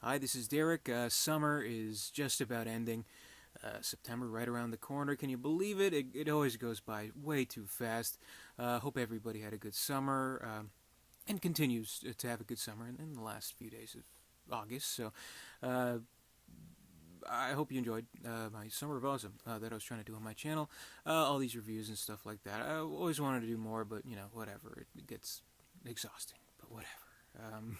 Hi, this is Derek. Summer is just about ending. September right around the corner. Can you believe it? It always goes by way too fast. Hope everybody had a good summer and continues to have a good summer in the last few days of August. So uh, I hope you enjoyed my Summer of Awesome that I was trying to do on my channel. All these reviews and stuff like that. I always wanted to do more, but whatever. It gets exhausting, but whatever.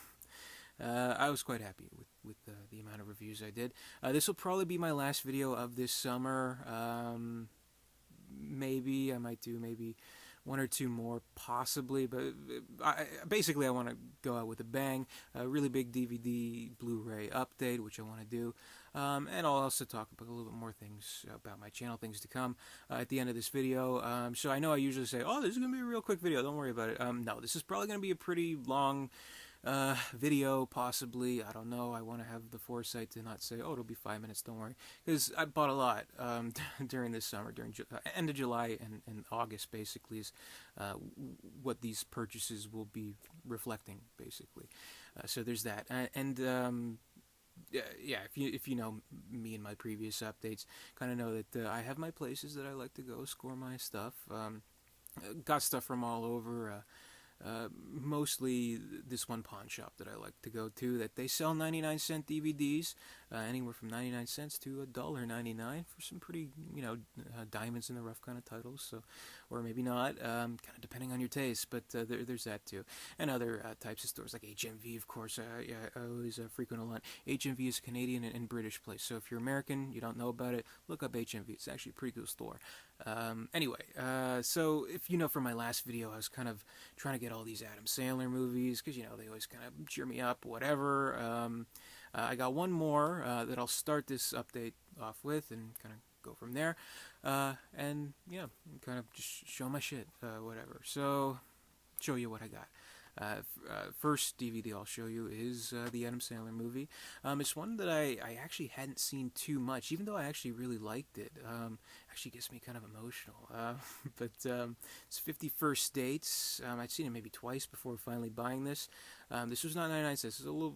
I was quite happy with the amount of reviews I did. This will probably be my last video of this summer. Maybe I might do maybe one or two more, possibly. But basically, I want to go out with a bang. A really big DVD Blu-ray update, which I want to do. And I'll also talk about a little bit more things about my channel, things to come at the end of this video. So I know I usually say, oh, this is going to be a real quick video. Don't worry about it. No, this is probably going to be a pretty long video, possibly. I don't know. I want to have the foresight to not say, oh, it'll be 5 minutes, don't worry. Because I bought a lot during this summer, during end of July and August, basically, is what these purchases will be reflecting, basically. So there's that. Yeah, if you know me in my previous updates, kind of know that I have my places that I like to go score my stuff. Got stuff from all over. Mostly this one pawn shop that I like to go to, that they sell 99-cent DVDs, anywhere from 99 cents to $1.99 for some pretty, diamonds in the rough kind of titles. So, or maybe not, kind of depending on your taste. But there's that too, and other types of stores like HMV, of course. Yeah, I always frequent a lot. HMV is a Canadian and British place. So if you're American, you don't know about it, look up HMV. It's actually a pretty cool store. Anyway, so if you know from my last video, I was kind of trying to get all these Adam Sandler movies because they always kind of cheer me up, whatever. I got one more that I'll start this update off with and kind of go from there. And yeah, kind of just show my shit, whatever. So, show you what I got. First DVD I'll show you is the Adam Sandler movie. It's one that I actually hadn't seen too much, even though I actually really liked it. Actually gets me kind of emotional. But it's 51st Dates. I'd seen it maybe twice before finally buying this. This was not 99 cents. It's a little...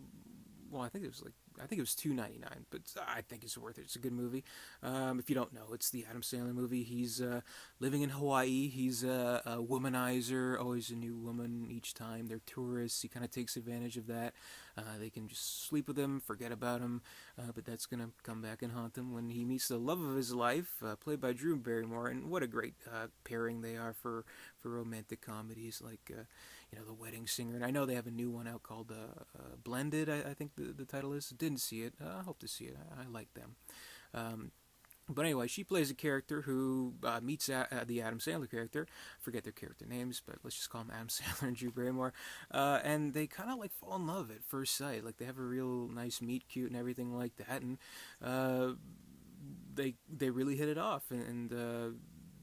Well, I think it was $2.99, but I think it's worth it. It's a good movie. If you don't know, it's the Adam Sandler movie. He's living in Hawaii. He's a womanizer, always a new woman each time. They're tourists. He kind of takes advantage of that. They can just sleep with him, forget about him, but that's going to come back and haunt him when he meets the love of his life, played by Drew Barrymore. And what a great pairing they are for romantic comedies like The Wedding Singer. And I know they have a new one out called Blended, I think the title is. Didn't see it. I hope to see it. I like them. But anyway, she plays a character who meets the Adam Sandler character. Forget their character names, but let's just call them Adam Sandler and Drew Barrymore. And they kind of like fall in love at first sight. Like they have a real nice meet cute and everything like that. And they really hit it off. And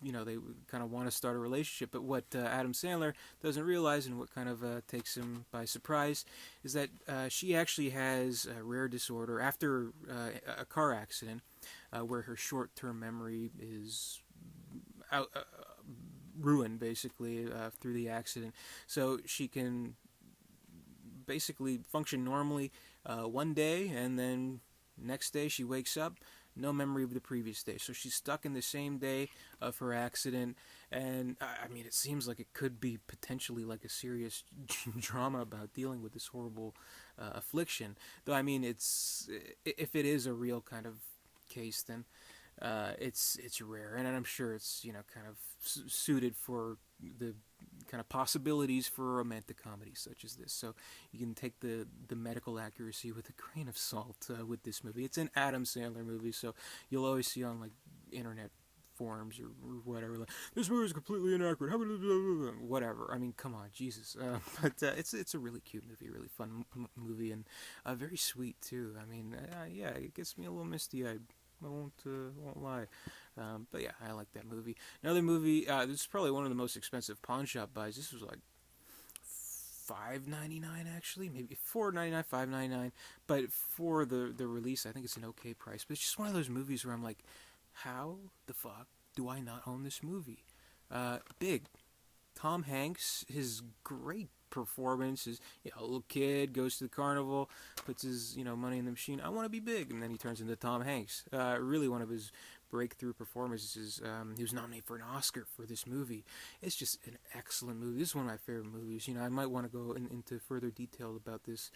they kind of want to start a relationship. But what Adam Sandler doesn't realize, and what kind of takes him by surprise, is that she actually has a rare disorder after a car accident, where her short-term memory is ruined, basically, through the accident. So she can basically function normally one day, and then next day she wakes up, no memory of the previous day. So she's stuck in the same day of her accident. And I mean, it seems like it could be potentially like a serious drama about dealing with this horrible affliction. Though, I mean, if it is a real kind of case, then it's rare. And I'm sure it's, kind of suited for the kind of possibilities for a romantic comedy such as this. So you can take the medical accuracy with a grain of salt with this movie. It's an Adam Sandler movie, so you'll always see on like internet forums or whatever, like, this movie is completely inaccurate, whatever. I mean, come on, Jesus. But it's a really cute movie, really fun movie, and very sweet too. I mean, yeah, it gets me a little misty-eyed. I won't lie. But yeah, I like that movie. Another movie, this is probably one of the most expensive pawn shop buys. This was like $5.99 actually, maybe $4.99, $5.99. But for the release, I think it's an okay price. But it's just one of those movies where I'm like, how the fuck do I not own this movie? Big. Tom Hanks, his great performance is, a little kid goes to the carnival, puts his, money in the machine. I want to be big, and then he turns into Tom Hanks. Really, one of his breakthrough performances. He was nominated for an Oscar for this movie. It's just an excellent movie. This is one of my favorite movies. I might want to go into further detail about this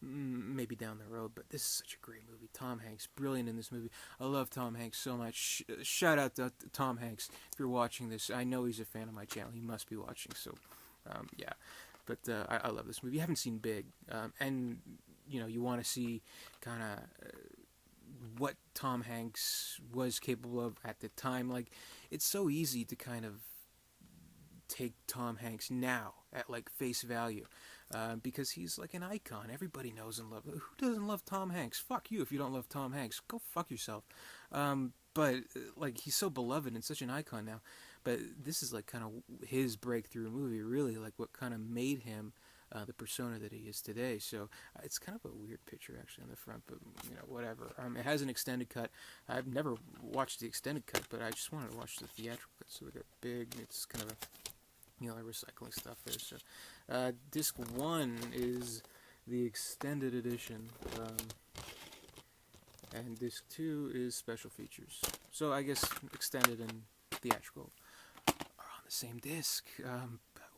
maybe down the road, but this is such a great movie. Tom Hanks, brilliant in this movie. I love Tom Hanks so much. Shout out to Tom Hanks if you're watching this. I know he's a fan of my channel. He must be watching, so yeah. But I love this movie. You haven't seen Big, and you want to see kind of what Tom Hanks was capable of at the time. Like, it's so easy to kind of take Tom Hanks now at like face value, because he's like an icon. Everybody knows and loves. Who doesn't love Tom Hanks? Fuck you if you don't love Tom Hanks. Go fuck yourself. But like, he's so beloved and such an icon now. But this is like kind of his breakthrough movie, really, like what kind of made him the persona that he is today. So it's kind of a weird picture actually on the front, but whatever. It has an extended cut. I've never watched the extended cut, but I just wanted to watch the theatrical cut. So we got Big. It's kind of a recycling stuff there. So disc 1 is the extended edition, and disc 2 is special features. So I guess extended and theatrical are on the same disc.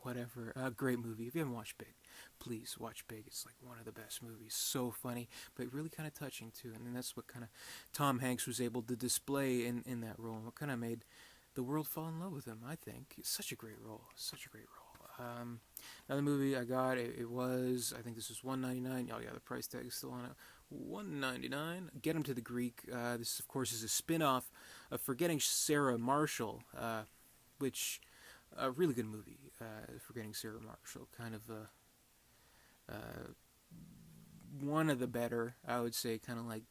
Whatever. Great movie. If you haven't watched Big, please watch Big. It's like one of the best movies. So funny, but really kind of touching too. And that's what kind of Tom Hanks was able to display in that role, and what kind of made the world fall in love with him, I think. It's such a great role. Such a great role. Another movie I got, it was, I think this was $1.99. Oh yeah, the price tag is still on it. $1.99. Get Him to the Greek. This, of course, is a spin-off of Forgetting Sarah Marshall, which, a really good movie. Forgetting Sarah Marshall, kind of one of the better, I would say, kind of like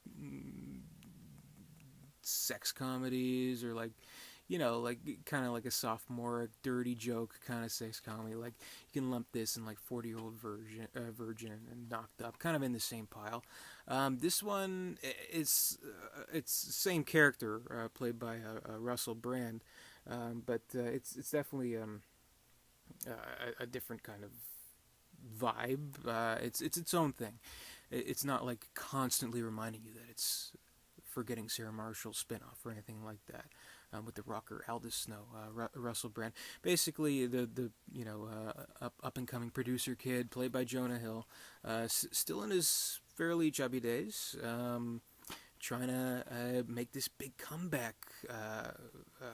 sex comedies, or like, like kind of like a sophomoric dirty joke kind of sex comedy. Like, you can lump this in like 40-Year-Old Virgin and Knocked Up, kind of in the same pile. This one, it's the same character, played by Russell Brand, but it's definitely a different kind of vibe. It's its own thing. It's not like constantly reminding you that it's Forgetting Sarah Marshall spinoff or anything like that. With the rocker Aldous Snow, Russell Brand, basically the up and coming producer kid played by Jonah Hill, still in his fairly chubby days, trying to make this big comeback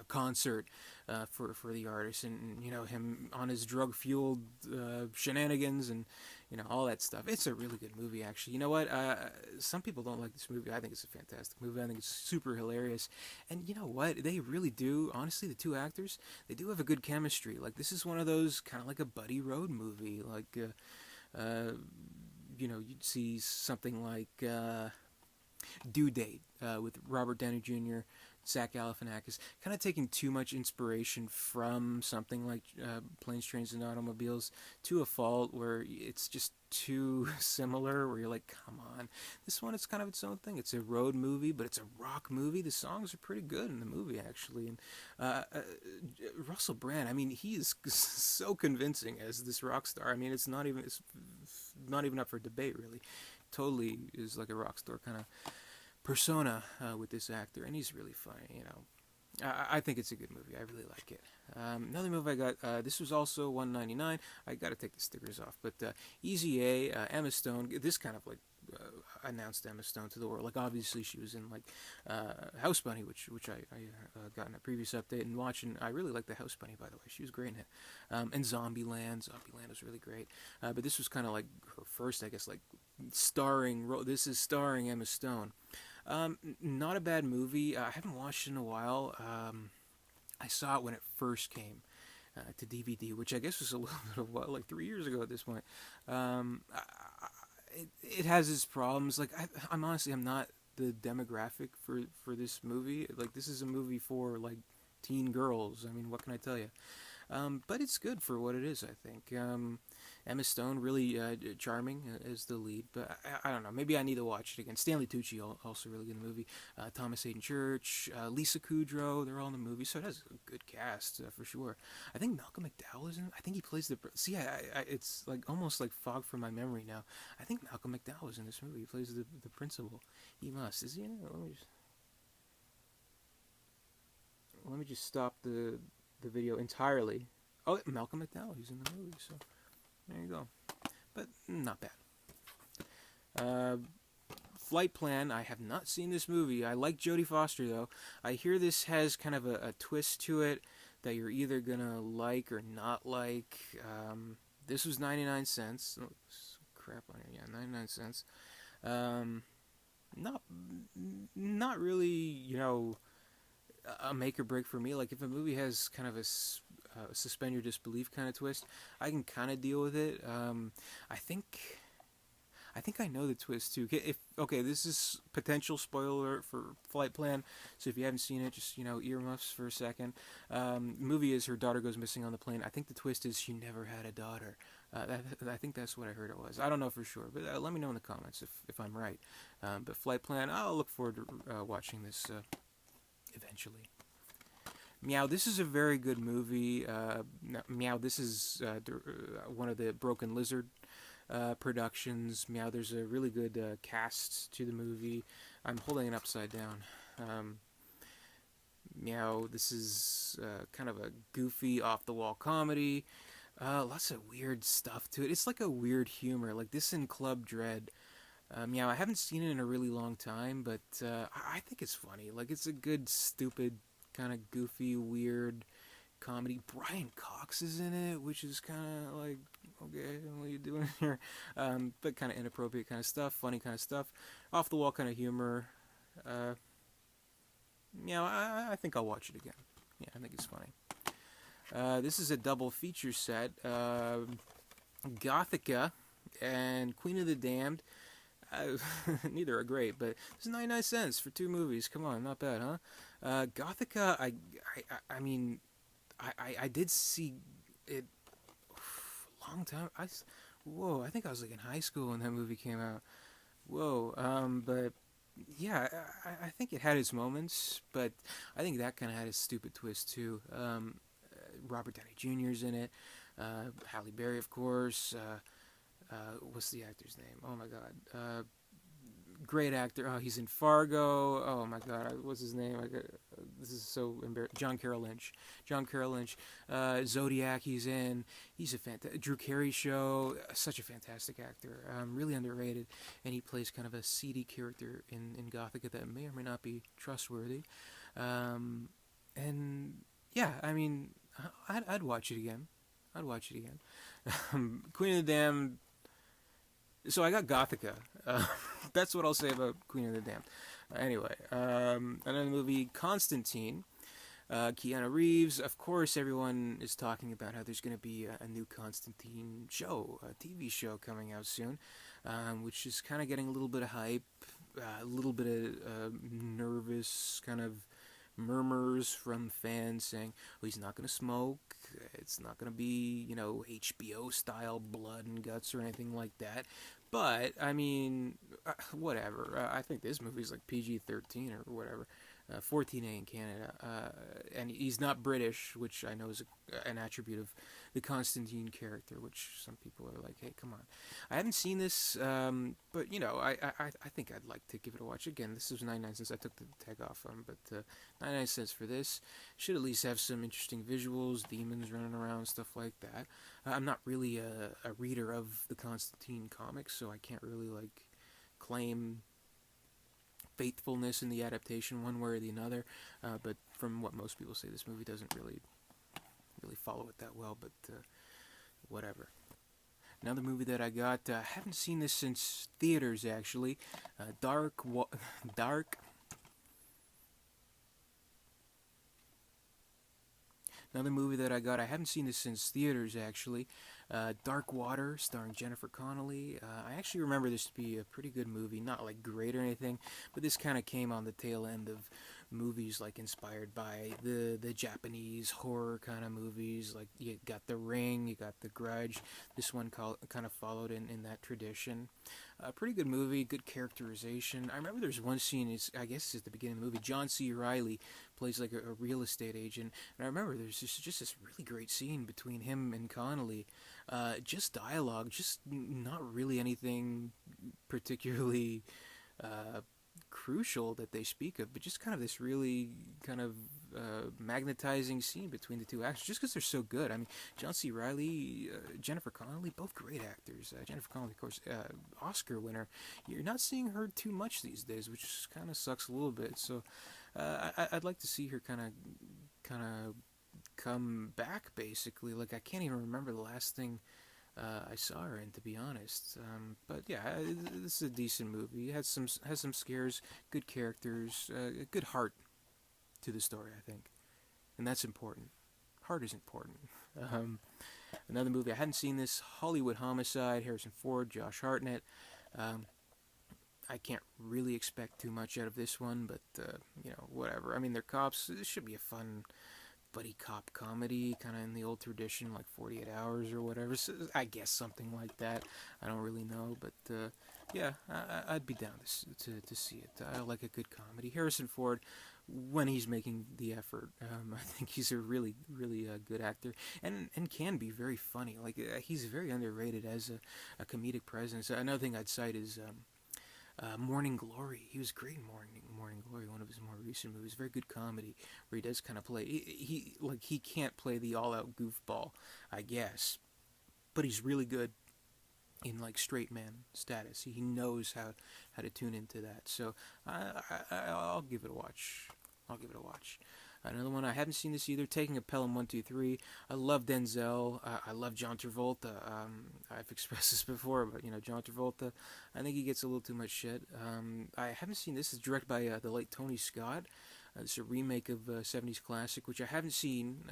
concert for the artist, and him on his drug fueled shenanigans and all that stuff. It's a really good movie, actually. You know what? Some people don't like this movie. I think it's a fantastic movie. I think it's super hilarious. And you know what? They really do. Honestly, the two actors, they do have a good chemistry. Like, this is one of those kind of like a buddy road movie. Like, you'd see something like Due Date with Robert Downey Jr., Zach Galifianakis, kind of taking too much inspiration from something like Planes, Trains, and Automobiles to a fault, where it's just too similar, where you're like, come on. This one, it's kind of its own thing. It's a road movie, but it's a rock movie. The songs are pretty good in the movie, actually. And Russell Brand, I mean, he is so convincing as this rock star. I mean, it's not even up for debate, really. Totally is like a rock star kind of persona with this actor, and he's really funny. I think it's a good movie. I really like it. Another movie I got, this was also $1.99. I got to take the stickers off, but Easy A, Emma Stone. This kind of like announced Emma Stone to the world. Like, obviously she was in like House Bunny, which I got in a previous update and watching. I really like the House Bunny, by the way. She was great in it. And Zombieland was really great. But this was kind of like her first, I guess, like starring role. This is starring Emma Stone. Not a bad movie. I haven't watched it in a while. I saw it when it first came to DVD, which I guess was a little bit of like 3 years ago at this point. It has its problems. Like, I'm honestly, I'm not the demographic for this movie. Like, this is a movie for like teen girls. I mean, what can I tell you? But it's good for what it is, I think. Emma Stone really charming as the lead, but I don't know. Maybe I need to watch it again. Stanley Tucci also really good in the movie. Thomas Hayden Church, Lisa Kudrow, they're all in the movie, so it has a good cast for sure. I think Malcolm McDowell is in it. I think he plays the. See, it's like almost like fog from my memory now. I think Malcolm McDowell is in this movie. He plays the principal. He must. Is he in it? Let me just stop the video entirely. Oh, Malcolm McDowell. He's in the movie, so. There you go. But not bad. Flight Plan. I have not seen this movie. I like Jodie Foster, though. I hear this has kind of a twist to it that you're either going to like or not like. This was 99 cents. Oh, crap on here. Yeah, 99 cents. Not really, a make or break for me. Like, if a movie has kind of a suspend your disbelief kind of twist, I can kind of deal with it. I think I know the twist too. This is potential spoiler for Flight Plan, so if you haven't seen it, just earmuffs for a second. The movie is her daughter goes missing on the plane. I think the twist is she never had a daughter. I think that's what I heard it was. I don't know for sure, but let me know in the comments if I'm right. But Flight Plan, I'll look forward to watching this eventually. Meow, this is a very good movie. Meow, this is one of the Broken Lizard productions. Meow, there's a really good cast to the movie. I'm holding it upside down. Meow, this is kind of a goofy, off-the-wall comedy. Lots of weird stuff to it. It's like a weird humor, like this in Club Dread. Meow, I haven't seen it in a really long time, but I think it's funny. Like, it's a good, stupid, kind of goofy, weird comedy. Brian Cox is in it, which is kind of like, okay, what are you doing here? But kind of inappropriate kind of stuff, funny kind of stuff, off the wall kind of humor. I think I'll watch it again. Yeah, I think it's funny. This is a double feature set. Gothica and Queen of the Damned. Neither are great, but it's 99 cents for two movies. Come on, not bad, huh? Gothica, I did see it a long time. I think I was like in high school when that movie came out. But yeah, I think it had its moments, but I think that kind of had a stupid twist too. Robert Downey Jr.'s in it. Halle Berry, of course. What's the actor's name? Oh my god. Great actor. Oh, he's in Fargo. Oh my god. What's his name? This is so embarrassing. John Carroll Lynch. Zodiac, he's in. He's a fantastic. Drew Carey show. Such a fantastic actor. Really underrated. And he plays kind of a seedy character in Gothica that may or may not be trustworthy. And yeah, I mean, I'd watch it again. Queen of the Damned. So I got Gothica. That's what I'll say about Queen of the Damned. Anyway, another movie, Constantine. Keanu Reeves. Of course, everyone is talking about how there's going to be a new Constantine show, a TV show coming out soon, which is kind of getting a little bit of hype, a little bit of nervous kind of murmurs from fans saying, well, he's not going to smoke, it's not going to be, HBO style blood and guts or anything like that. But, I mean, whatever. I think this movie's like PG-13 or whatever. 14A in Canada. And he's not British, which I know is an attribute of the Constantine character, which some people are like, hey, come on. I haven't seen this, but, I think I'd like to give it a watch. Again, this was 99 cents. I took the tag off on, but 99 cents for this. Should at least have some interesting visuals, demons running around, stuff like that. I'm not really a reader of the Constantine comics, so I can't really, claim faithfulness in the adaptation one way or the other, but from what most people say, this movie doesn't really follow it that well, but whatever. Another movie that I got, haven't seen this since theaters actually, Dark. Another movie that I got, I haven't seen this since theaters actually, Dark Water, starring Jennifer Connelly. I actually remember this to be a pretty good movie, not like great or anything, but this kind of came on the tail end of movies like inspired by the Japanese horror kind of movies. Like you got The Ring, you got The Grudge. This one kind of followed in that tradition. Pretty good movie, good characterization. I remember there's one scene, I guess it's at the beginning of the movie. John C. Reilly plays like a real estate agent, and I remember there's just this really great scene between him and Connolly. Just dialogue, just not really anything particularly crucial that they speak of, but just kind of this really kind of magnetizing scene between the two actors, just because they're so good. I mean, John C. Reilly, Jennifer Connelly, both great actors. Jennifer Connelly, of course, Oscar winner. You're not seeing her too much these days, which kind of sucks a little bit. So I'd like to see her kind of come back, basically. Like, I can't even remember the last thing I saw her in, to be honest. But yeah, this is a decent movie. It has some scares, good characters, a good heart to the story, I think, and that's important. Heart is important. Another movie I hadn't seen, this Hollywood Homicide, Harrison Ford, Josh Hartnett. I can't really expect too much out of this one, but whatever. I mean, they're cops. This should be a fun buddy cop comedy, kind of in the old tradition, like 48 Hours or whatever. So I guess something like that. I don't really know, but yeah, I'd be down to see it. I like a good comedy. Harrison Ford, when he's making the effort, I think he's a really, really good actor, and can be very funny. Like he's very underrated as a comedic presence. Another thing I'd cite is Morning Glory. He was great in Morning Glory, one of his more recent movies. Very good comedy where he does kind of play. He can't play the all-out goofball, I guess, but he's really good in like straight man status. He knows how to tune into that. So I'll give it a watch. Another one, I haven't seen this either, Taking a Pelham 123. I love Denzel. I love John Travolta. I've expressed this before, but John Travolta, I think he gets a little too much shit. I haven't seen this. It's directed by the late Tony Scott. It's a remake of a 70s classic, which I haven't seen,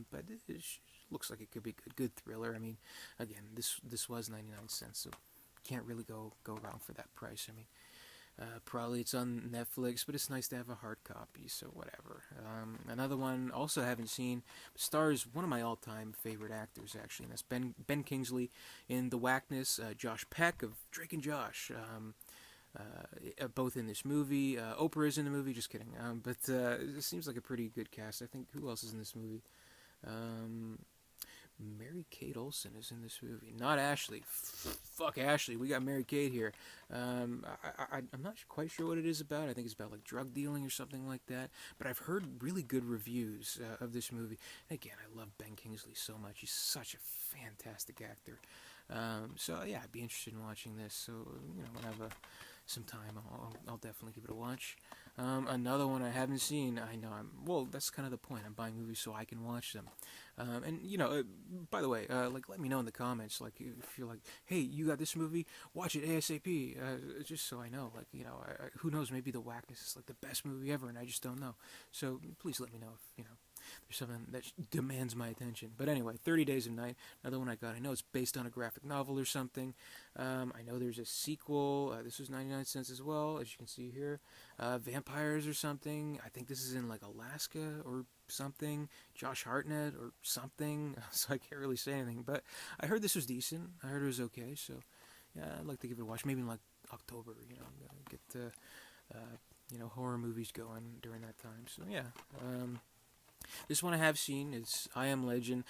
but it looks like it could be a good thriller. I mean, again, this was 99 cents, so can't really go wrong for that price. I mean, probably it's on Netflix, but it's nice to have a hard copy, so whatever. Another one, also haven't seen, stars one of my all-time favorite actors, actually, and that's Ben Kingsley in The Whackness, Josh Peck of Drake and Josh, both in this movie. Oprah is in the movie, just kidding. But it seems like a pretty good cast. I think, who else is in this movie? Mary-Kate Olsen is in this movie. Not Ashley. Fuck Ashley. We got Mary-Kate here. I'm not quite sure what it is about. I think it's about like drug dealing or something like that. But I've heard really good reviews of this movie. And again, I love Ben Kingsley so much. He's such a fantastic actor. So yeah, I'd be interested in watching this. So when I have some time, I'll definitely give it a watch. Another one I haven't seen. I know that's kind of the point. I'm buying movies so I can watch them. And by the way, let me know in the comments, like if you're like, hey, you got this movie, watch it ASAP, just so I know. Like who knows? Maybe The Whackness is like the best movie ever, and I just don't know. So please let me know if there's something that demands my attention. But anyway, 30 Days of Night, another one I got. I know it's based on a graphic novel or something. I know there's a sequel. This was 99 cents as well, as you can see here. Vampires or something. I think this is in like Alaska or something. Josh Hartnett or something. So I can't really say anything. But I heard this was decent. I heard it was okay. So yeah, I'd like to give it a watch. Maybe in like October, get horror movies going during that time. So yeah. This one I have seen is I Am Legend.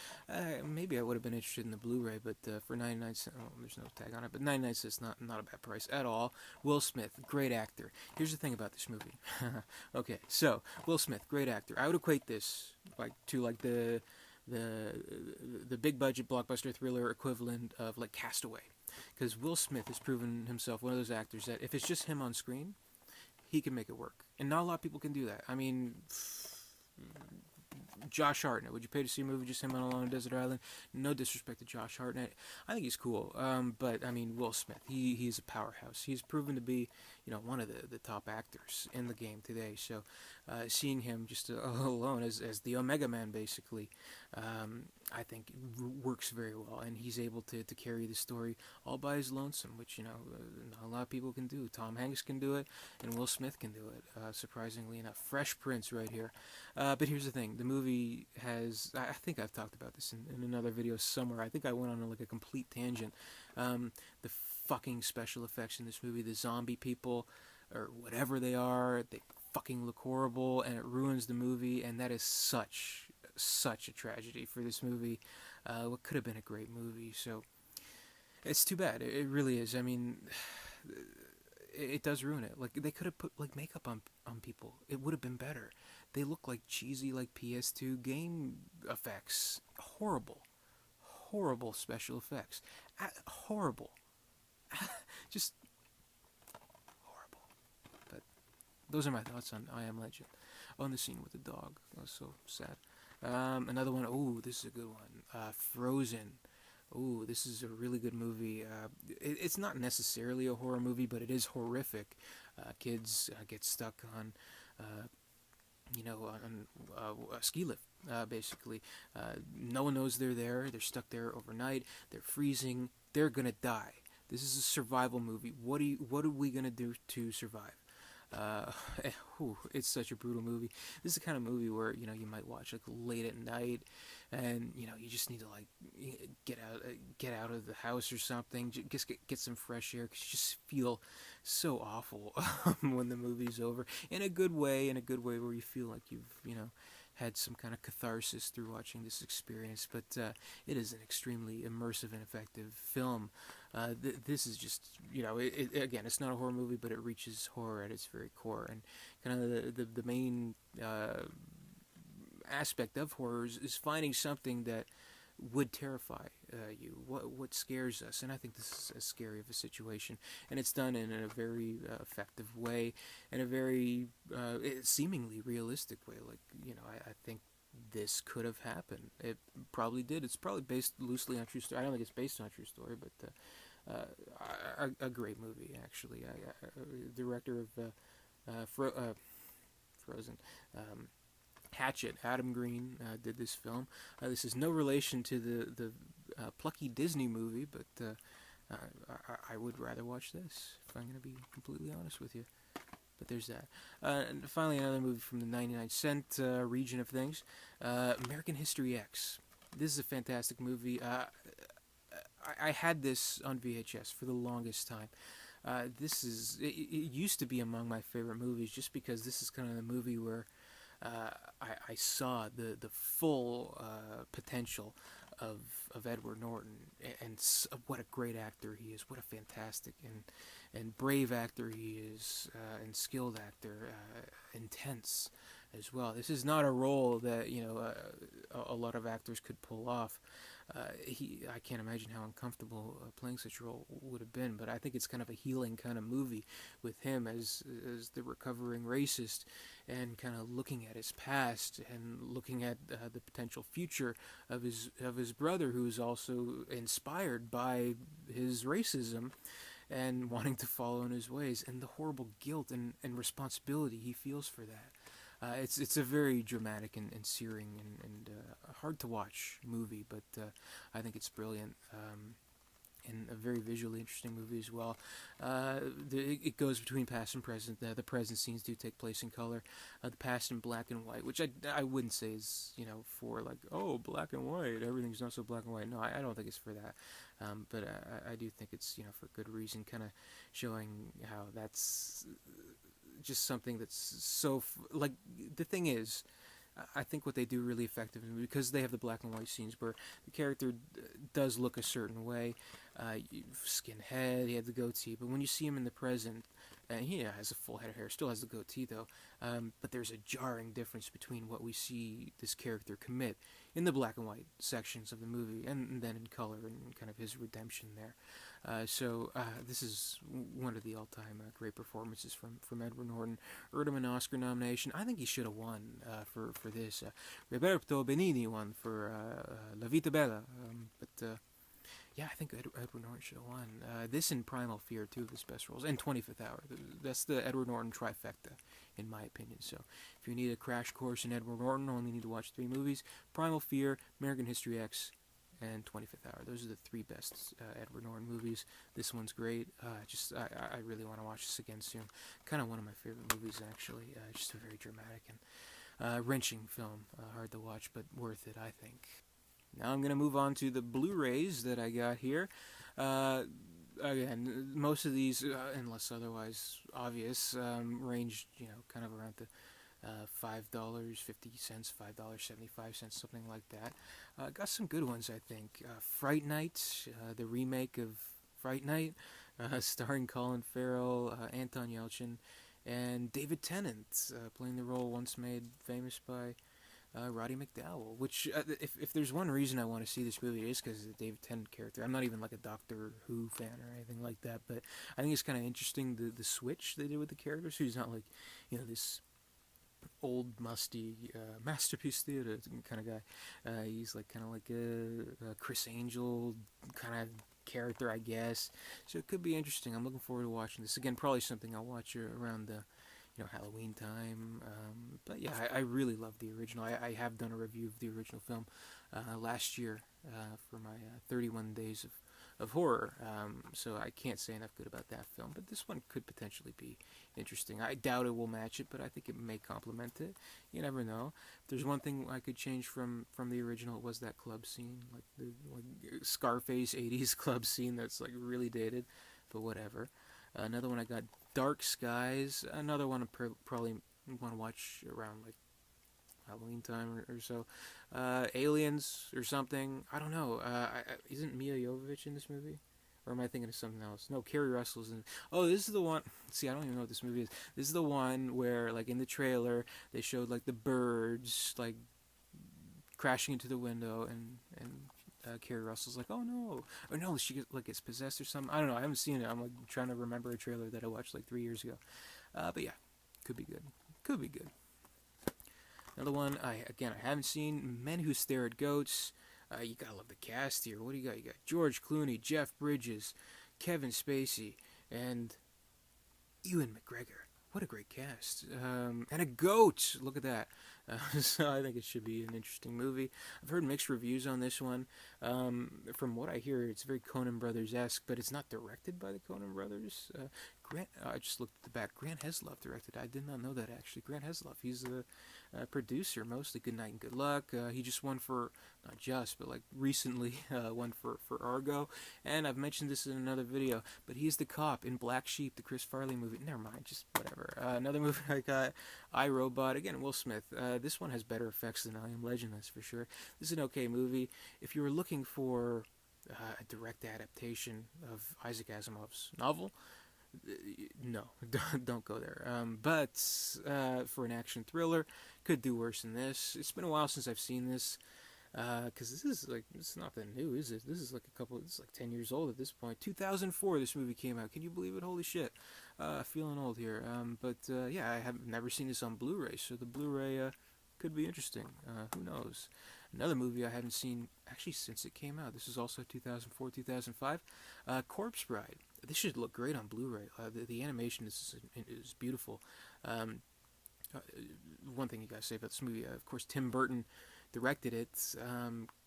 Maybe I would have been interested in the Blu-ray, but for 99 cents, there's no tag on it, but 99 cents, not a bad price at all. Will Smith, great actor. Here's the thing about this movie. Okay, so Will Smith, great actor. I would equate this to the big budget blockbuster thriller equivalent of like Castaway, because Will Smith has proven himself one of those actors that if it's just him on screen, he can make it work, and not a lot of people can do that. I mean, Josh Hartnett, would you pay to see a movie just him on Alone on a Desert Island? No disrespect to Josh Hartnett, I think he's cool. But I mean, Will Smith, he's a powerhouse. He's proven to be, one of the top actors in the game today. So, seeing him just alone as the Omega Man, basically, I think works very well, and he's able to carry the story all by his lonesome, which not a lot of people can do. Tom Hanks can do it, and Will Smith can do it. Surprisingly enough, Fresh Prince right here. But here's the thing: the movie has. I think I've talked about this in another video somewhere. I think I went on like a complete tangent. The fucking special effects in this movie, the zombie people or whatever they are, they fucking look horrible, and it ruins the movie, and that is such a tragedy for this movie. What could have been a great movie. So it's too bad. It really is. I mean, it does ruin it. Like, they could have put like makeup on people. It would have been better. They look like cheesy, like PS2 game effects. Horrible special effects. Horrible. Just horrible. But those are my thoughts on I Am Legend. On the scene with the dog. That was so sad. Another one. Oh, this is a good one. Frozen. Oh, this is a really good movie. It's not necessarily a horror movie, but it is horrific. Kids get stuck on, a ski lift, basically. No one knows they're there. They're stuck there overnight. They're freezing. They're gonna die. This is a survival movie. What are we gonna do to survive? It's such a brutal movie. This is the kind of movie where you might watch like late at night, and you just need to like get out of the house or something, just get some fresh air, because you just feel so awful when the movie's over. In a good way, where you feel like you've had some kind of catharsis through watching this experience. But it is an extremely immersive and effective film. This is just, again, it's not a horror movie, but it reaches horror at its very core. And kind of the main aspect of horror is finding something that would terrify you. What scares us? And I think this is as scary of a situation, and it's done in a very effective way, in a very seemingly realistic way. Like I think this could have happened. It probably did. It's probably based loosely on true story. I don't think it's based on a true story, but a great movie actually. Director of Frozen. Hatchet, Adam Green did this film. This is no relation to the plucky Disney movie, but I would rather watch this, if I'm going to be completely honest with you. But there's that. And finally, another movie from the 99-cent region of things, American History X. This is a fantastic movie. I had this on VHS for the longest time. It used to be among my favorite movies, just because this is kind of the movie where I saw the full potential of Edward Norton, and what a great actor he is, what a fantastic and brave actor he is, and skilled actor, intense as well. This is not a role that a lot of actors could pull off. I can't imagine how uncomfortable playing such a role would have been, but I think it's kind of a healing kind of movie with him as the recovering racist, and kind of looking at his past and looking at the potential future of his brother, who is also inspired by his racism and wanting to follow in his ways, and the horrible guilt and responsibility he feels for that. It's a very dramatic and searing and hard to watch movie, but I think it's brilliant, and a very visually interesting movie as well. It goes between past and present. The present scenes do take place in color. The past in black and white, which I wouldn't say is for like, oh, black and white, everything's not so black and white. No, I don't think it's for that. But I do think it's for good reason, kind of showing how that's just something that's so like, the thing is, I think what they do really effectively, because they have the black and white scenes where the character does look a certain way, skinhead, he had the goatee, but when you see him in the present, he has a full head of hair, still has the goatee though, but there's a jarring difference between what we see this character commit in the black and white sections of the movie, and then in color, and kind of his redemption there. So this is one of the all-time great performances from Edward Norton. Earned him an Oscar nomination. I think he should have won for this. Roberto Benigni won for La Vita Bella, but Yeah, I think Edward Norton should have won. This and Primal Fear, two of his best roles, and 25th Hour. That's the Edward Norton trifecta, in my opinion. So, if you need a crash course in Edward Norton, only need to watch 3 movies: Primal Fear, American History X, and 25th Hour. Those are the 3 best Edward Norton movies. This one's great. I really want to watch this again soon. Kind of one of my favorite movies, actually. Just a very dramatic and wrenching film. Hard to watch, but worth it, I think. Now I'm going to move on to the Blu-rays that I got here. Again, most of these, unless otherwise obvious, range, kind of around the $5.50, $5.75, something like that. Got some good ones, I think. Fright Night, the remake of Fright Night, starring Colin Farrell, Anton Yelchin, and David Tennant, playing the role once made famous by Roddy McDowall, which, if there's one reason I want to see this movie, it is because of the David Tennant character. I'm not even like a Doctor Who fan or anything like that, but I think it's kind of interesting, the switch they did with the character, so he's not like, this old, musty, masterpiece theater kind of guy. He's like kind of like a Chris Angel kind of character, I guess, so it could be interesting. I'm looking forward to watching this. Again, probably something I'll watch around the Halloween time. But yeah, I really love the original. I have done a review of the original film last year for my 31 Days of Horror. So I can't say enough good about that film. But this one could potentially be interesting. I doubt it will match it, but I think it may complement it. You never know. If there's one thing I could change from the original, it was that club scene, like the Scarface 80s club scene that's like really dated, but whatever. Another one I got, Dark Skies. Another one I probably want to watch around like Halloween time or so. Aliens or something. I don't know. Isn't Mia Jovovich in this movie? Or am I thinking of something else? No, Kerry Russell's in. Oh, this is the one. See, I don't even know what this movie is. This is the one where, like, in the trailer, they showed like the birds like crashing into the window, and Kerry Russell's like, oh no, or no, she gets possessed or something. I don't know. I haven't seen it. I'm like trying to remember a trailer that I watched like 3 years ago. But yeah, could be good. Could be good. Another one I haven't seen, Men Who Stare at Goats. You gotta love the cast here. What do you got? You got George Clooney, Jeff Bridges, Kevin Spacey, and Ewan McGregor. What a great cast. And a goat. Look at that. So I think it should be an interesting movie. I've heard mixed reviews on this one. From what I hear, it's very Coen Brothers-esque, but it's not directed by the Coen Brothers. I just looked at the back. Grant Heslov directed. I did not know that, actually. Grant Heslov, he's the producer, mostly Good Night and Good Luck. He just won for, not just, but like recently won for Argo. And I've mentioned this in another video, but he's the cop in Black Sheep, the Chris Farley movie. Never mind, just whatever. Another movie I got, I, Robot. Again, Will Smith. This one has better effects than I Am Legend, that's for sure. This is an okay movie. If you were looking for a direct adaptation of Isaac Asimov's novel, no, don't go there. But for an action thriller, could do worse than this. It's been a while since I've seen this, because this is like, it's not that new, is it? This is like it's like 10 years old at this point. 2004, this movie came out. Can you believe it? Holy shit. Feeling old here. But yeah, I have never seen this on Blu-ray, so the Blu-ray could be interesting. Who knows? Another movie I haven't seen actually since it came out. This is also 2004, 2005. Corpse Bride. This should look great on Blu-ray. The animation is beautiful. One thing you gotta say about this movie, of course, Tim Burton directed it.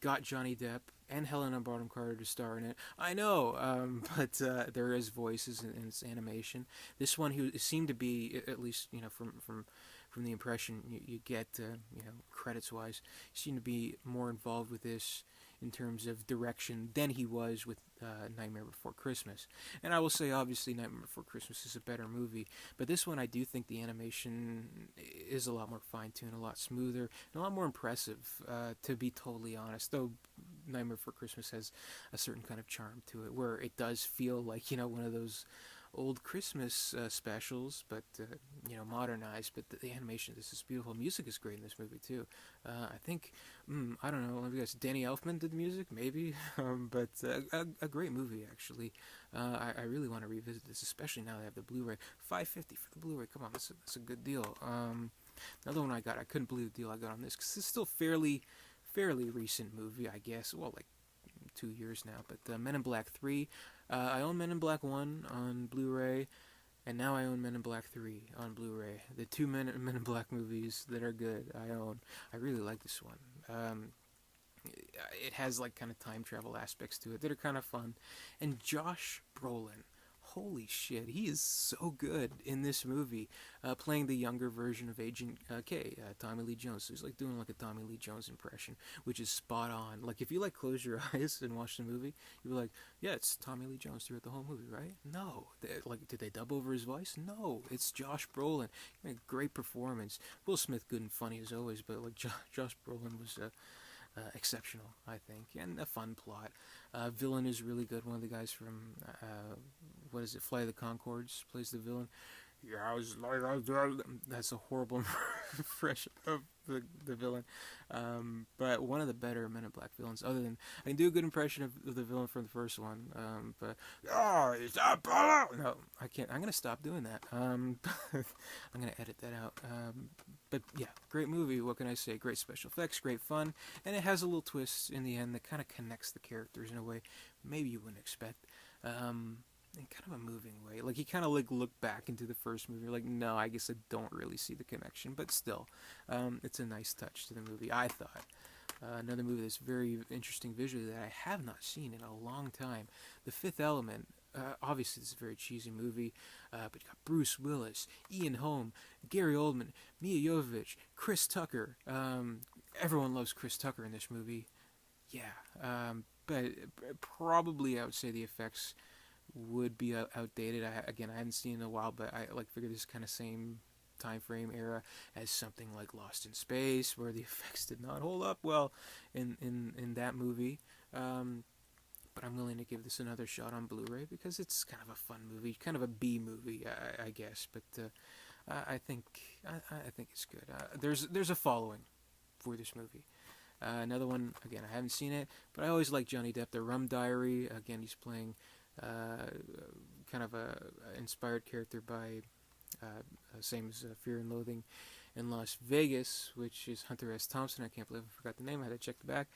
Got Johnny Depp and Helena Bonham Carter to star in it. I know, but there is voices in its animation. This one, he seemed to be, at least from the impression you get, credits-wise, he seemed to be more involved with this in terms of direction than he was with Nightmare Before Christmas. And I will say, obviously, Nightmare Before Christmas is a better movie, but this one I do think the animation is a lot more fine-tuned, a lot smoother, and a lot more impressive, to be totally honest, though Nightmare Before Christmas has a certain kind of charm to it, where it does feel like, one of those old Christmas specials, but modernized. But the animation, this is beautiful. Music is great in this movie too. I think, I don't know, maybe Danny Elfman did the music, maybe, but a great movie actually. I really want to revisit this, especially now they have the Blu-ray. $5.50 for the Blu-ray. Come on, that's a good deal. Another one I couldn't believe the deal I got on this, because it's still fairly recent movie, I guess. Well, like 2 years now. But Men in Black 3, I own Men in Black 1 on Blu-ray, and now I own Men in Black 3 on Blu-ray. The two Men in Black movies that are good, I own. I really like this one. It has like kind of time travel aspects to it that are kind of fun. And Josh Brolin, holy shit, he is so good in this movie, playing the younger version of Agent K, Tommy Lee Jones. So he's like doing like a Tommy Lee Jones impression, which is spot on. Like if you like close your eyes and watch the movie, you'll be like, yeah, it's Tommy Lee Jones throughout the whole movie, right? No, like did they dub over his voice? No, it's Josh Brolin. Great performance. Will Smith good and funny as always, but like Josh Brolin was. Exceptional, I think, and a fun plot. Villain is really good. One of the guys from what is it, Flight of the Conchords plays the villain. Yeah, I was like, that's a horrible impression of the villain. But one of the better Men in Black villains. Other than I can do a good impression of the villain from the first one. But is that Apollo? No, I can't. I'm gonna stop doing that. I'm gonna edit that out. But yeah, great movie. What can I say? Great special effects, great fun, and it has a little twist in the end that kind of connects the characters in a way maybe you wouldn't expect. In kind of a moving way. Like, you kind of, like, look back into the first movie. You're like, no, I guess I don't really see the connection. But still, it's a nice touch to the movie, I thought. Another movie that's very interesting visually that I have not seen in a long time. The Fifth Element. Obviously, it's a very cheesy movie. But you got Bruce Willis, Ian Holm, Gary Oldman, Mia Jovovich, Chris Tucker. Everyone loves Chris Tucker in this movie. Yeah. But probably I would say the effects would be outdated. I haven't seen it in a while, but I like figure this kind of same time frame era as something like Lost in Space, where the effects did not hold up well in that movie. But I'm willing to give this another shot on Blu-ray because it's kind of a fun movie, kind of a B movie, I guess. But I think it's good. There's a following for this movie. Another one, again, I haven't seen it, but I always like Johnny Depp. The Rum Diary. Again, he's playing kind of a inspired character by same as Fear and Loathing in Las Vegas, which is Hunter S. Thompson. I can't believe I forgot the name. I had to check the back.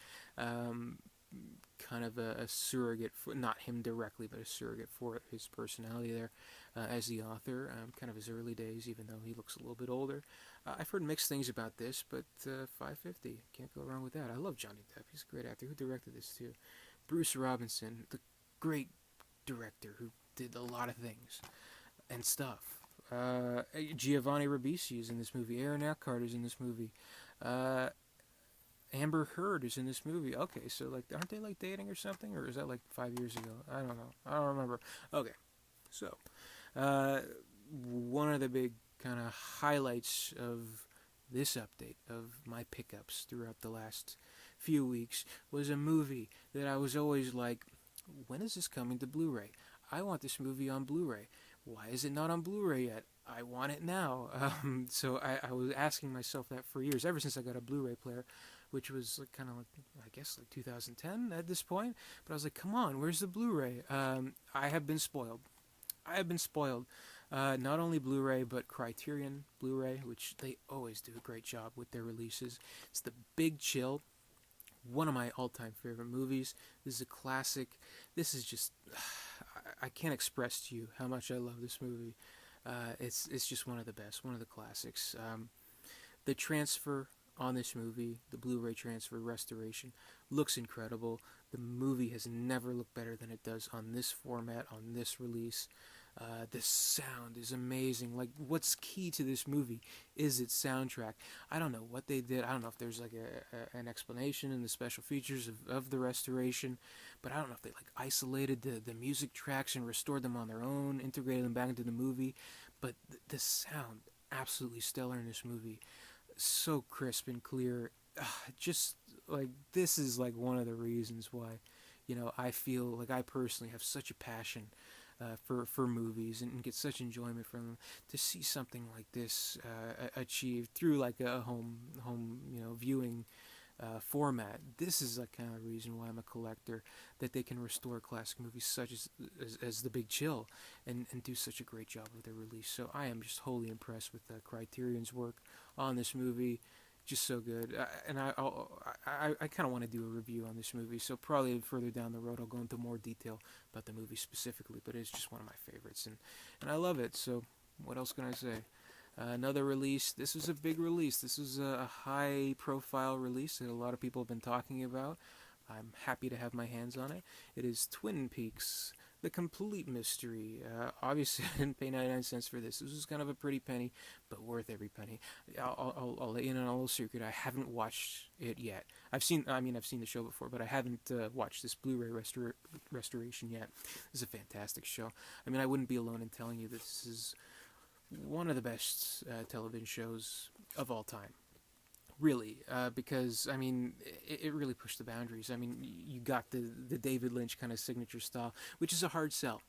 Kind of a surrogate for, not him directly, but a surrogate for his personality there as the author. Kind of his early days, even though he looks a little bit older. I've heard mixed things about this, but $5.50, can't go wrong with that. I love Johnny Depp. He's a great actor. Who directed this too? Bruce Robinson, the great director who did a lot of things and stuff. Giovanni Ribisi is in this movie. Aaron Eckhart is in this movie. Amber Heard is in this movie. Okay, so like, aren't they like dating or something, or is that like 5 years ago? I don't know. I don't remember. Okay, so one of the big kind of highlights of this update of my pickups throughout the last few weeks was a movie that I was always like, when is this coming to Blu-ray? I want this movie on Blu-ray. Why is it not on Blu-ray yet? I want it now. So I was asking myself that for years, ever since I got a Blu-ray player, which was like, kind of like, I guess like 2010 at this point. But I was like, come on, where's the Blu-ray? I have been spoiled. Not only Blu-ray, but Criterion Blu-ray, which they always do a great job with their releases. It's The Big Chill, one of my all-time favorite movies. This is a classic. This is just, I can't express to you how much I love this movie. It's just one of the best, one of the classics. The transfer on this movie, the Blu-ray transfer restoration, looks incredible. The movie has never looked better than it does on this format, on this release. The sound is amazing. Like, what's key to this movie is its soundtrack. I don't know what they did. I don't know if there's like an explanation in the special features of the restoration, but I don't know if they like isolated the music tracks and restored them on their own, integrated them back into the movie. But the sound, absolutely stellar in this movie. So crisp and clear. Just like, this is like one of the reasons why, I feel like I personally have such a passion for movies and get such enjoyment from them. To see something like this achieved through like a home viewing format, this is the kind of reason why I'm a collector, that they can restore classic movies such as The Big Chill and do such a great job with their release. So I am just wholly impressed with Criterion's work on this movie. just so good. And I kind of want to do a review on this movie, so probably further down the road I'll go into more detail about the movie specifically. But it's just one of my favorites, and I love it. So what else can I say? Another release. This was a big release. This was a high-profile release that a lot of people have been talking about. I'm happy to have my hands on it. It is Twin Peaks: The Complete Mystery. Obviously, I didn't pay 99 cents for this. This was kind of a pretty penny, but worth every penny. I'll let you in on a little secret. I haven't watched it yet. I've seen the show before, but I haven't watched this Blu-ray restoration yet. This is a fantastic show. I mean, I wouldn't be alone in telling you this is one of the best television shows of all time. Really, because I mean, it really pushed the boundaries. I mean, you got the David Lynch kind of signature style, which is a hard sell.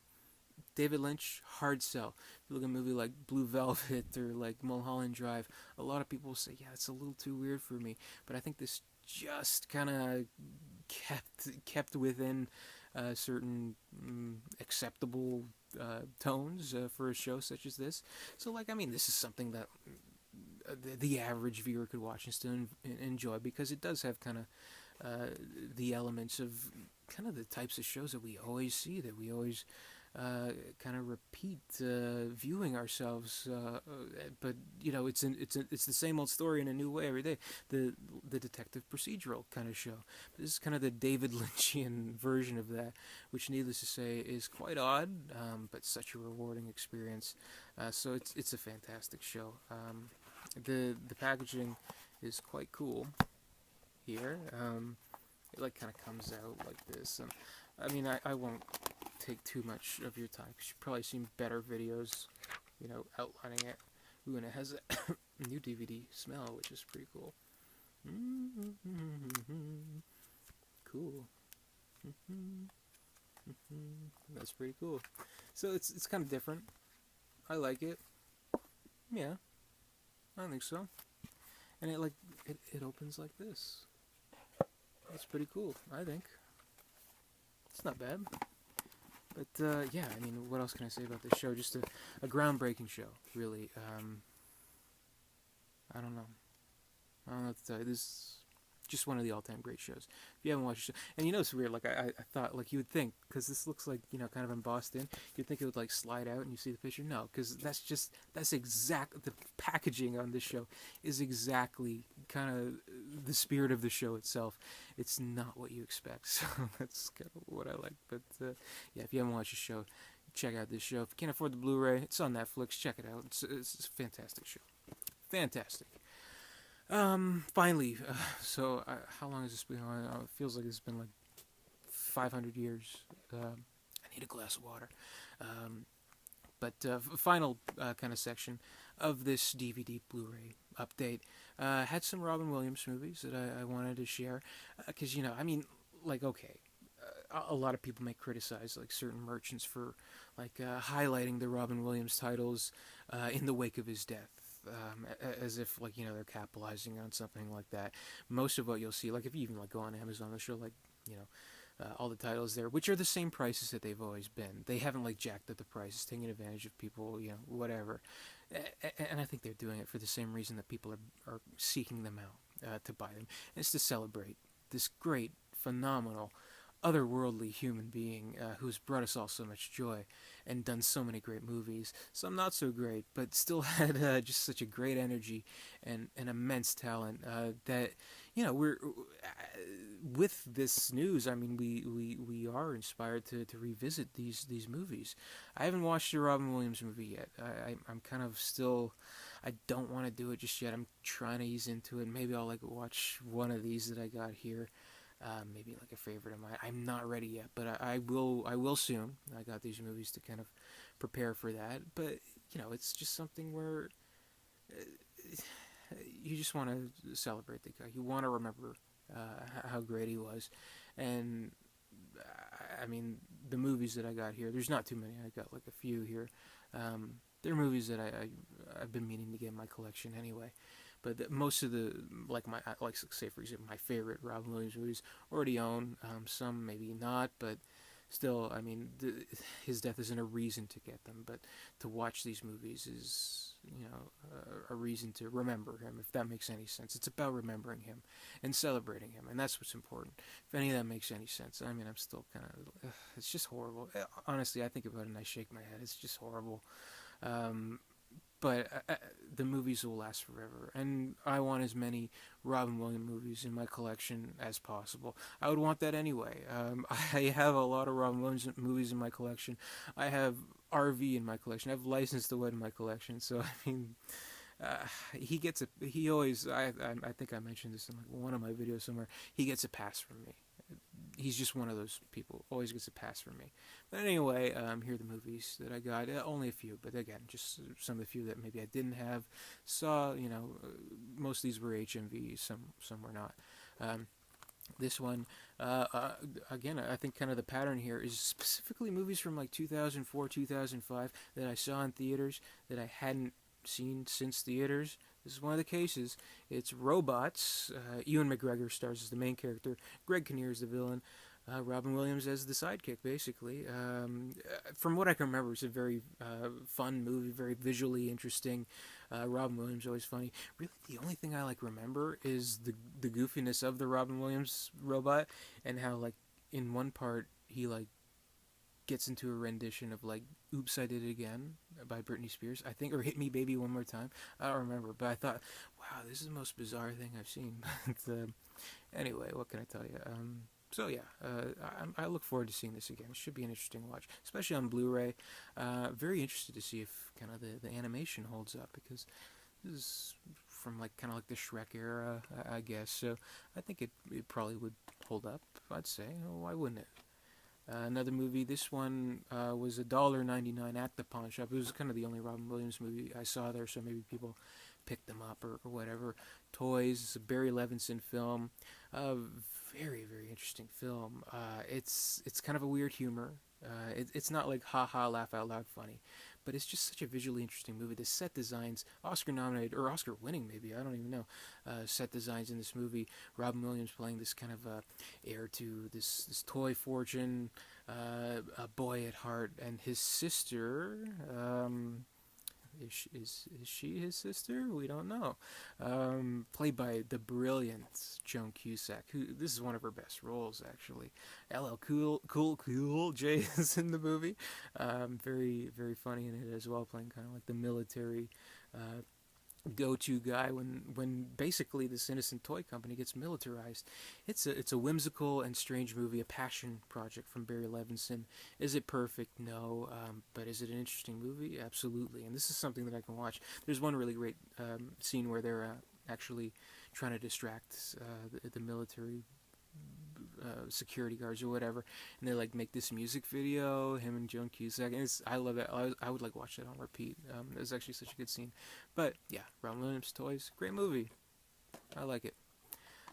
David Lynch, hard sell. If you look at a movie like Blue Velvet or like Mulholland Drive, a lot of people say, yeah, it's a little too weird for me. But I think this just kind of kept within certain acceptable tones for a show such as this. So, like, I mean, this is something that the average viewer could watch and still enjoy, because it does have kind of the elements of kind of the types of shows that we always see, that we always kind of repeat viewing ourselves, but you know, it's the same old story in a new way every day. The detective procedural kind of show. This is kind of the David Lynchian version of that, which, needless to say, is quite odd, but such a rewarding experience. So it's a fantastic show. The packaging is quite cool here. It like kind of comes out like this. And I mean, I won't take too much of your time, because you've probably seen better videos, you know, outlining it. Ooh, and it has a new DVD smell, which is pretty cool. Cool. That's pretty cool. So it's kind of different. I like it. Yeah, I think so. And it opens like this. That's pretty cool, I think. It's not bad. But yeah, I mean, what else can I say about this show? Just a groundbreaking show, really. I don't know. I don't know what to tell you. This is just one of the all-time great shows. If you haven't watched it, and you know, it's weird. Like I thought, like you would think, because this looks like, you know, kind of embossed in. You'd think it would like slide out and you see the picture. No, because that's exact. The packaging on this show is exactly kind of the spirit of the show itself. It's not what you expect. So that's kind of what I like. But yeah, if you haven't watched the show, check out this show. If you can't afford the Blu-ray, it's on Netflix. Check it out. It's a fantastic show. Fantastic. Finally, so how long has this been on? It feels like it's been like 500 years. I need a glass of water. But final kind of section of this DVD Blu-ray update had some Robin Williams movies that I wanted to share, because you know, I mean, like, okay, a lot of people may criticize like certain merchants for like highlighting the Robin Williams titles in the wake of his death. As if, like, you know, they're capitalizing on something like that. Most of what you'll see, like if you even like go on Amazon, they'll show like, you know, all the titles there, which are the same prices that they've always been. They haven't like jacked up the prices, taking advantage of people, you know, whatever. And I think they're doing it for the same reason that people are seeking them out to buy them. And it's to celebrate this great, phenomenal, otherworldly human being who's brought us all so much joy and done so many great movies, some not so great, but still had just such a great energy and an immense talent that, you know, we're with this news. I mean, we are inspired to revisit these movies. I haven't watched a Robin Williams movie yet. I'm kind of still, I don't want to do it just yet. I'm trying to ease into it. Maybe I'll like watch one of these that I got here. Maybe like a favorite of mine. I'm not ready yet, but I will soon. I got these movies to kind of prepare for that. But you know, it's just something where you just want to celebrate the guy. You want to remember how great he was. And I mean, the movies that I got here, there's not too many. I got like a few here. They're movies that I've been meaning to get in my collection anyway. But most of the, like say for example, my favorite Robin Williams movies already own. Some maybe not, but still, I mean, his death isn't a reason to get them, but to watch these movies is, a reason to remember him, if that makes any sense. It's about remembering him and celebrating him, and that's what's important. If any of that makes any sense, I mean, I'm still kind of, it's just horrible. Honestly, I think about it and I shake my head. It's just horrible. Um, but the movies will last forever, and I want as many Robin Williams movies in my collection as possible. I would want that anyway. I have a lot of Robin Williams movies in my collection. I have RV in my collection. I have License to Wed in my collection. So I mean, he gets a he always I think I mentioned this in like one of my videos somewhere. He gets a pass from me. He's just one of those people. Always gets a pass from me. But anyway, here are the movies that I got. Only a few, but again, just some of the few that maybe I didn't have. Saw, most of these were HMVs. Some were not. This one, again, I think kind of the pattern here is specifically movies from like 2004, 2005 that I saw in theaters that I hadn't seen since theaters. This is one of the cases. It's Robots. Ewan McGregor stars as the main character. Greg Kinnear is the villain. Robin Williams as the sidekick, basically. From what I can remember, it's a very fun movie, very visually interesting. Robin Williams always funny. Really, the only thing I remember is the goofiness of the Robin Williams robot, and how in one part he gets into a rendition of "Oops, I Did It Again" by Britney Spears, I think, or "Hit Me Baby One More Time." I don't remember, but I thought, wow, this is the most bizarre thing I've seen. But, anyway, what can I tell you? So yeah, I look forward to seeing this again. It should be an interesting watch, especially on Blu-ray. Very interested to see if kind of the animation holds up, because this is from kind of the Shrek era, I guess. So I think it probably would hold up. I'd say. Oh, why wouldn't it? Another movie. This one was $1.99 at the pawn shop. It was kind of the only Robin Williams movie I saw there, so maybe people picked them up or whatever. Toys. It's a Barry Levinson film. Very, very interesting film. It's kind of a weird humor. It's not ha ha laugh out loud funny, but it's just such a visually interesting movie. The set designs, Oscar nominated or Oscar winning maybe, I don't even know. Set designs in this movie. Robin Williams playing this kind of heir to this toy fortune, a boy at heart, and his sister. Is she his sister? We don't know. Played by the brilliant Joan Cusack, who this is one of her best roles actually. LL Cool J is in the movie. Very, very funny in it as well, playing kind of the military go-to guy when basically this innocent toy company gets militarized. It's a whimsical and strange movie, a passion project from Barry Levinson. Is it perfect? No. But is it an interesting movie? Absolutely. And this is something that I can watch. There's one really great scene where they're actually trying to distract the military security guards or whatever, and they make this music video, him and Joan Cusack, and I love it. I would watch that on repeat. It was actually such a good scene. But yeah, Robin Williams Toys, great movie. I like it.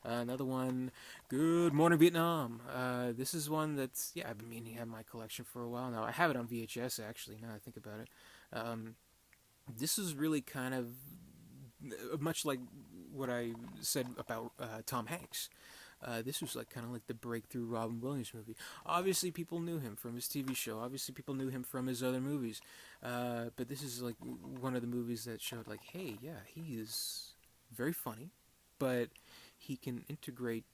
Another one, Good Morning Vietnam. This is one that's, I've been meaning to have in my collection for a while now. I have it on VHS actually, now I think about it. This is really kind of much like what I said about Tom Hanks. This was kind of the breakthrough Robin Williams movie. Obviously, people knew him from his TV show. Obviously, people knew him from his other movies. But this is one of the movies that showed hey, yeah, he is very funny, but he can integrate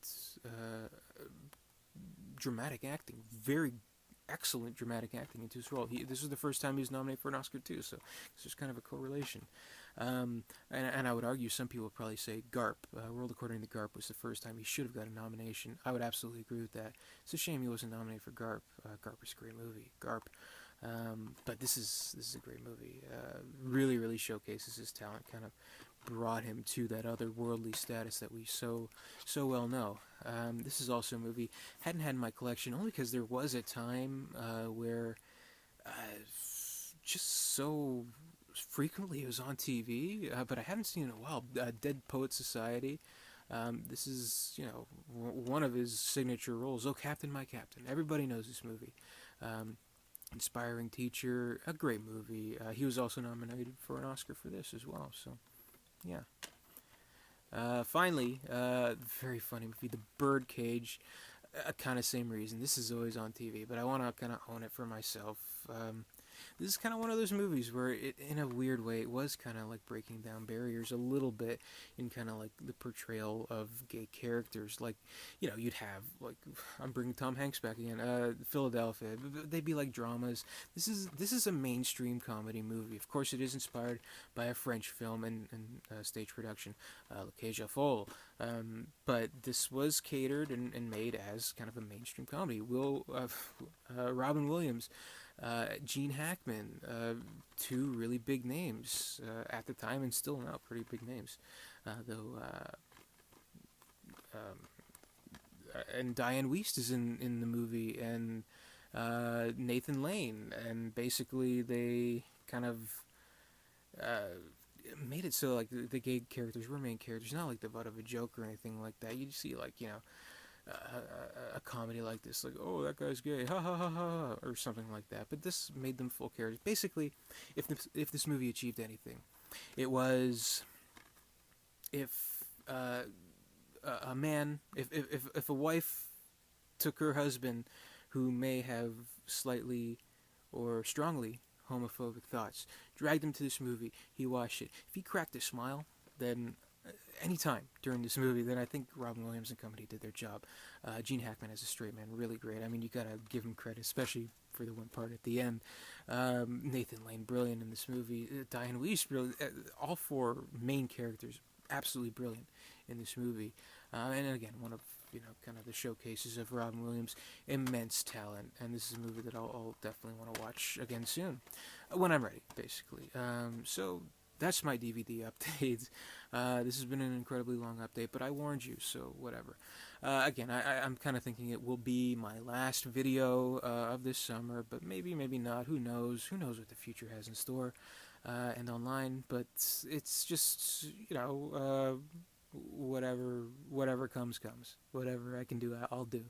dramatic acting, very excellent dramatic acting into his role. This was the first time he was nominated for an Oscar too, so there's kind of a correlation. And I would argue some people would probably say Garp, World According to Garp, was the first time he should have got a nomination. I would absolutely agree with that. It's a shame he wasn't nominated for Garp. Garp is a great movie, Garp. But this is a great movie. Really, really showcases his talent. Kind of brought him to that otherworldly status that we so well know. This is also a movie hadn't had in my collection only because there was a time where just so frequently it was on TV, but I haven't seen it in a while. Dead Poet Society. This is one of his signature roles. Oh, Captain, My Captain. Everybody knows this movie. Inspiring teacher, a great movie. He was also nominated for an Oscar for this as well. So, yeah. Finally, very funny movie, The Birdcage. kind of same reason. This is always on TV, but I want to kind of own it for myself. This is kind of one of those movies where, in a weird way, it was kind of like breaking down barriers a little bit in kind of like the portrayal of gay characters. Like, you'd have like, I'm bringing Tom Hanks back again. Philadelphia. They'd be like dramas. This is a mainstream comedy movie. Of course, it is inspired by a French film and stage production, Le Cage aux Folles. But this was catered and made as kind of a mainstream comedy. Robin Williams, Gene Hackman, two really big names at the time, and still now pretty big names, though. And Diane Wiest is in the movie, and Nathan Lane, and basically they kind of made it so like the gay characters were main characters, not like the butt of a joke or anything like that. You'd see like a comedy like this, like, oh, that guy's gay, ha ha ha ha, or something like that. But this made them full characters. Basically, if this movie achieved anything, it was if a man, if a wife took her husband, who may have slightly or strongly homophobic thoughts, dragged him to this movie, he watched it. If he cracked a smile, then anytime during this movie, then I think Robin Williams and company did their job. Gene Hackman as a straight man, really great. I mean, you gotta give him credit, especially for the one part at the end. Nathan Lane, brilliant in this movie. Diane Wiest, brilliant. All four main characters, absolutely brilliant in this movie. And again, one of kind of the showcases of Robin Williams' immense talent. And this is a movie that I'll definitely want to watch again soon, when I'm ready, basically. So that's my DVD update. This has been an incredibly long update, but I warned you, so whatever. Again, I'm kind of thinking it will be my last video of this summer, but maybe not. Who knows? Who knows what the future has in store and online? But it's just, whatever comes. Whatever I can do, I'll do.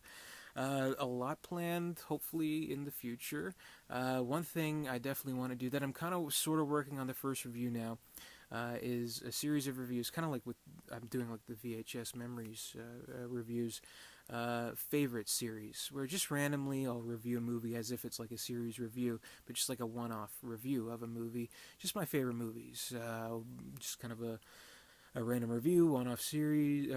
A lot planned, hopefully, in the future. One thing I definitely want to do that I'm kind of sort of working on the first review now is a series of reviews, kind of like I'm doing like the VHS Memories reviews, favorite series, where just randomly I'll review a movie as if it's like a series review, but just like a one-off review of a movie, just my favorite movies, just kind of a random review, one-off series,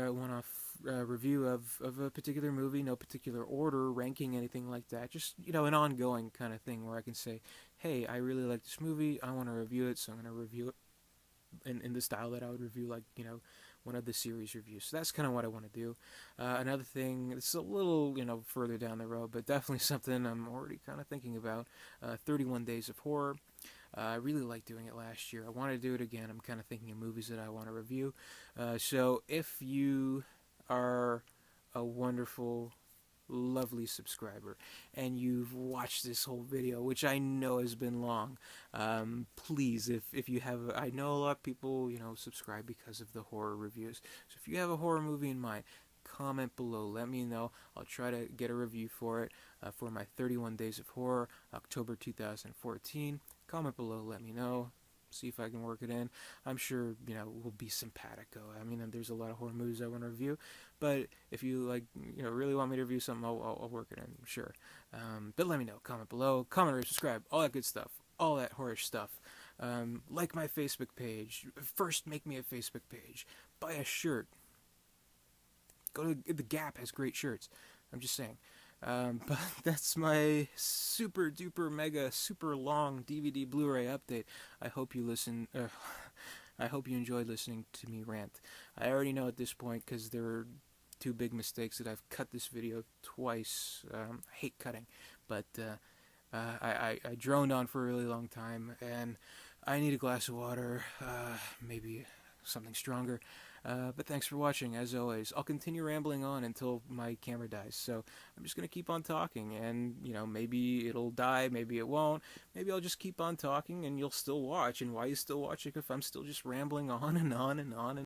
review of a particular movie, no particular order, ranking, anything like that. Just, an ongoing kind of thing where I can say, hey, I really like this movie, I want to review it, so I'm going to review it in the style that I would review, like, one of the series reviews. So that's kind of what I want to do. Another thing, it's a little, further down the road, but definitely something I'm already kind of thinking about, 31 Days of Horror. I really liked doing it last year. I want to do it again. I'm kind of thinking of movies that I want to review. So if you are a wonderful, lovely subscriber and you've watched this whole video, which I know has been long, please, if you have, I know a lot of people, subscribe because of the horror reviews. So if you have a horror movie in mind, comment below, let me know. I'll try to get a review for it for my 31 Days of Horror, October 2014. Comment below, let me know, see if I can work it in. I'm sure, we'll be simpatico. I mean, there's a lot of horror movies I want to review, but if you, really want me to review something, I'll work it in, sure. But let me know, comment below, comment or subscribe, all that good stuff, all that horror stuff. Like my Facebook page. First, make me a Facebook page. Buy a shirt. Go to the Gap, has great shirts. I'm just saying. But that's my super duper mega super long DVD Blu-ray update. I hope you I hope you enjoyed listening to me rant. I already know at this point, because there were two big mistakes, that I've cut this video twice. I hate cutting, but I droned on for a really long time, and I need a glass of water, maybe something stronger. But thanks for watching, as always. I'll continue rambling on until my camera dies, so I'm just going to keep on talking, and, maybe it'll die, maybe it won't. Maybe I'll just keep on talking, and you'll still watch, and why you still watching if I'm still just rambling on and on and on and